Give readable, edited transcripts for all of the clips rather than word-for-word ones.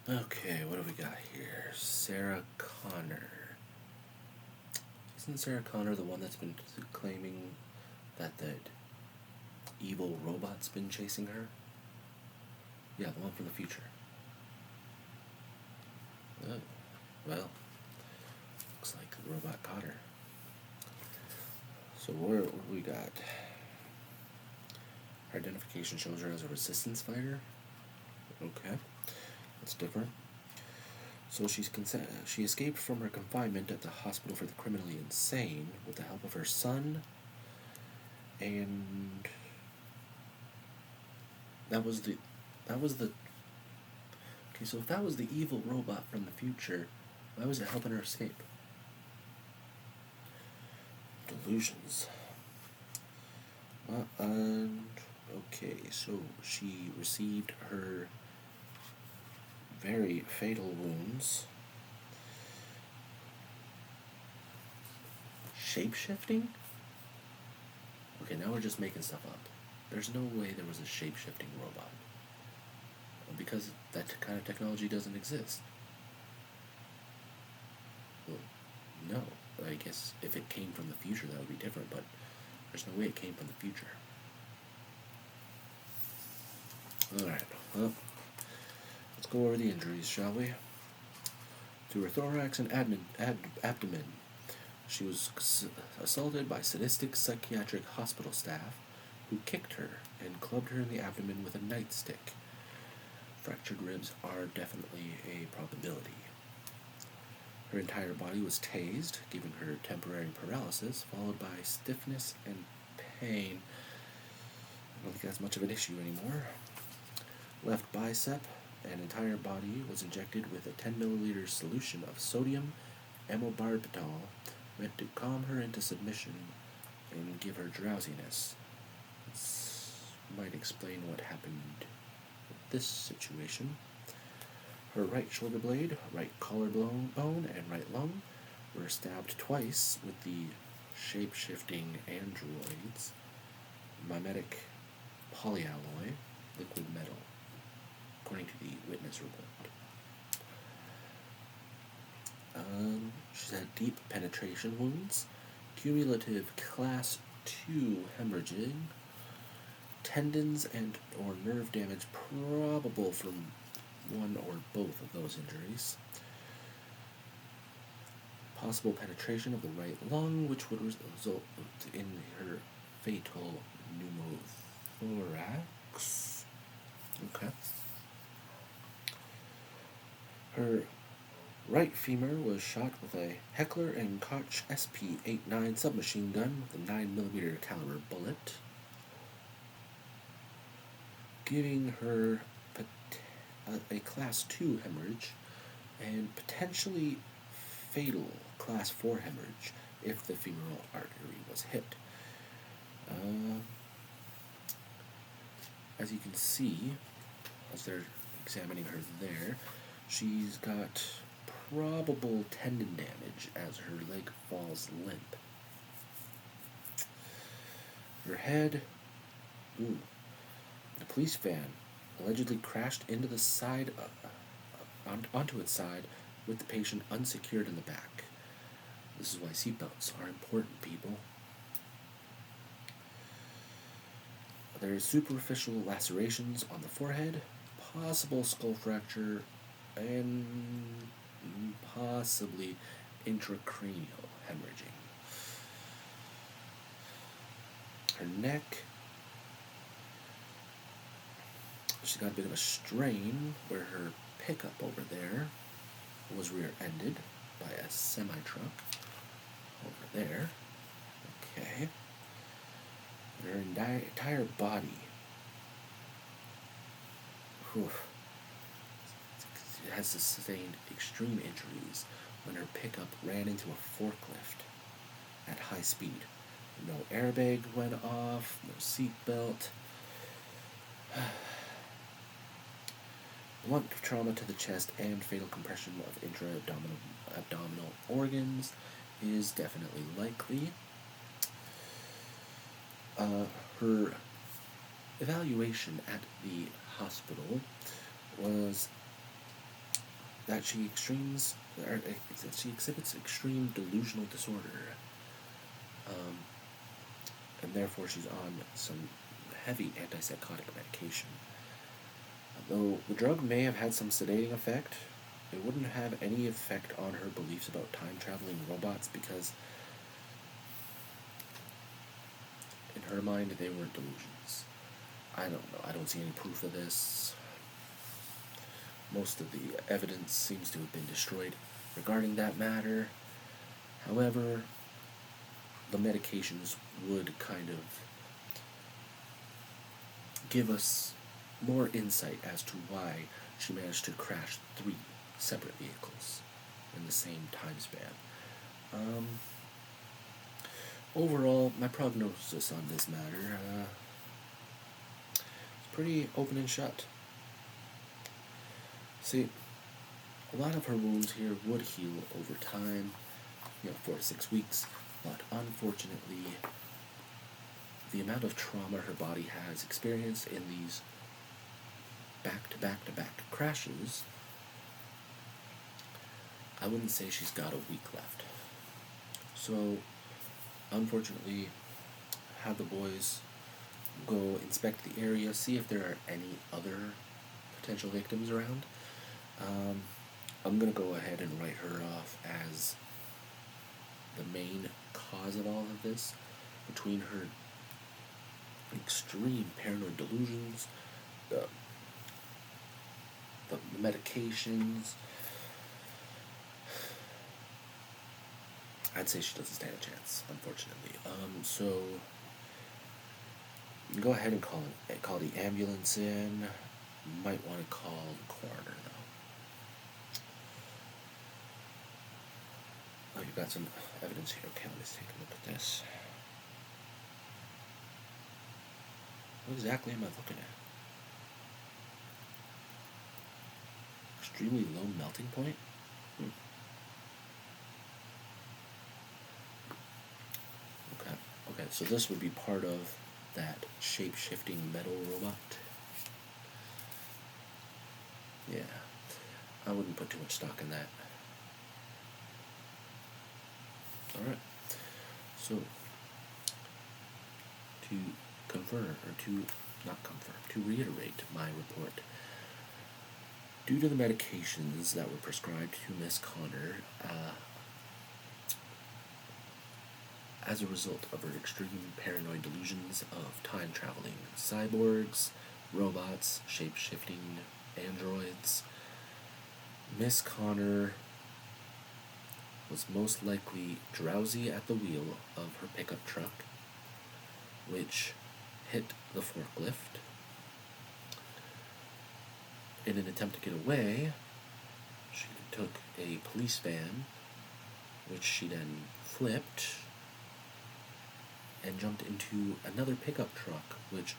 Okay, what do we got here? Sarah Connor. Isn't Sarah Connor the one that's been claiming that evil robot's been chasing her? Yeah, the one from the future. Oh, well, looks like the robot caught her. So what do we got? Her identification shows her as a resistance fighter. Okay, that's different. So she escaped from her confinement at the hospital for the criminally insane with the help of her son, and that was the okay. So if that was the evil robot from the future, why was it helping her escape? Delusions. And okay, so she received her very fatal wounds. Shape-shifting? Okay, now we're just making stuff up. There's no way there was a shape-shifting robot. Because that kind of technology doesn't exist. Well, no. I guess if it came from the future, that would be different, but there's no way it came from the future. Alright, well, let's go over the injuries, shall we? To her thorax and abdomen. She was assaulted by sadistic psychiatric hospital staff who kicked her and clubbed her in the abdomen with a nightstick. Fractured ribs are definitely a probability. Her entire body was tased, giving her temporary paralysis, followed by stiffness and pain. I don't think that's much of an issue anymore. Left bicep and entire body was injected with a 10 milliliter solution of sodium amobarbital, meant to calm her into submission and give her drowsiness. This might explain what happened with this situation. Her right shoulder blade, right collarbone and right lung were stabbed twice with the shape-shifting androids mimetic polyalloy liquid metal, according to the witness report. She's had deep penetration wounds, cumulative class 2 hemorrhaging, tendons and or nerve damage probable from one or both of those injuries. Possible penetration of the right lung, which would result in her fatal pneumothorax. Okay. Her right femur was shot with a Heckler & Koch SP-89 submachine gun with a 9mm caliber bullet, giving her a Class 2 hemorrhage and potentially fatal Class 4 hemorrhage if the femoral artery was hit. As you can see, as they're examining her there, she's got probable tendon damage as her leg falls limp. Her head, the police van allegedly crashed into the side, onto its side, with the patient unsecured in the back. This is why seatbelts are important, people. There are superficial lacerations on the forehead, possible skull fracture, and possibly intracranial hemorrhaging. Her neck, she's got a bit of a strain where her pickup over there was rear-ended by a semi-truck over there. Okay. Her entire body, has sustained extreme injuries when her pickup ran into a forklift at high speed. No airbag went off, no seatbelt. Blunt trauma to the chest and fatal compression of intra-abdominal organs is definitely likely. Her evaluation at the hospital was that she exhibits extreme delusional disorder, um, and therefore she's on some heavy antipsychotic medication. Though the drug may have had some sedating effect, it wouldn't have any effect on her beliefs about time-traveling robots because, in her mind, they weren't delusions. I don't know. I don't see any proof of this. Most of the evidence seems to have been destroyed regarding that matter. However, the medications would kind of give us more insight as to why she managed to crash 3 separate vehicles in the same time span. Overall, my prognosis on this matter is pretty open and shut. See, a lot of her wounds here would heal over time, 4 to 6 weeks, but unfortunately, the amount of trauma her body has experienced in these back-to-back-to-back crashes, I wouldn't say she's got a week left. So, unfortunately, have the boys go inspect the area, see if there are any other potential victims around. I'm going to go ahead and write her off as the main cause of all of this, between her extreme paranoid delusions, the medications. I'd say she doesn't stand a chance, unfortunately. So go ahead and call the ambulance in. Might want to call the coroner, though. Oh, you've got some evidence here. Okay, let's take a look at this. What exactly am I looking at? Extremely low melting point? Okay, so this would be part of that shape-shifting metal robot. Yeah, I wouldn't put too much stock in that. Alright, so to reiterate my report, due to the medications that were prescribed to Miss Connor, as a result of her extreme paranoid delusions of time-traveling cyborgs, robots, shape-shifting androids, Miss Connor was most likely drowsy at the wheel of her pickup truck, which hit the forklift. In an attempt to get away, she took a police van, which she then flipped and jumped into another pickup truck, which,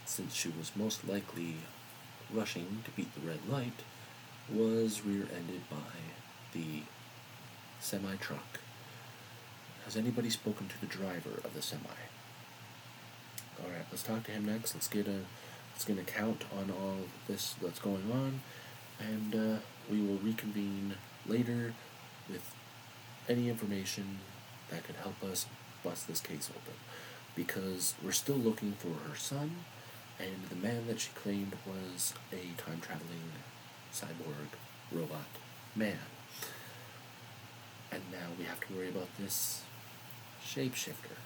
since she was most likely rushing to beat the red light, was rear-ended by the semi-truck. Has anybody spoken to the driver of the semi? Alright, let's talk to him next. Let's get an account on all of this that's going on, and we will reconvene later with any information that could help us bust this case open, because we're still looking for her son and the man that she claimed was a time-traveling cyborg robot man. And now we have to worry about this shapeshifter.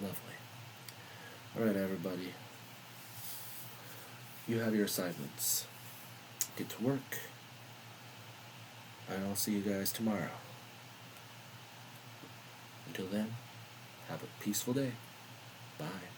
Lovely. Alright, everybody. You have your assignments. Get to work. And I'll see you guys tomorrow. Until then, have a peaceful day. Bye.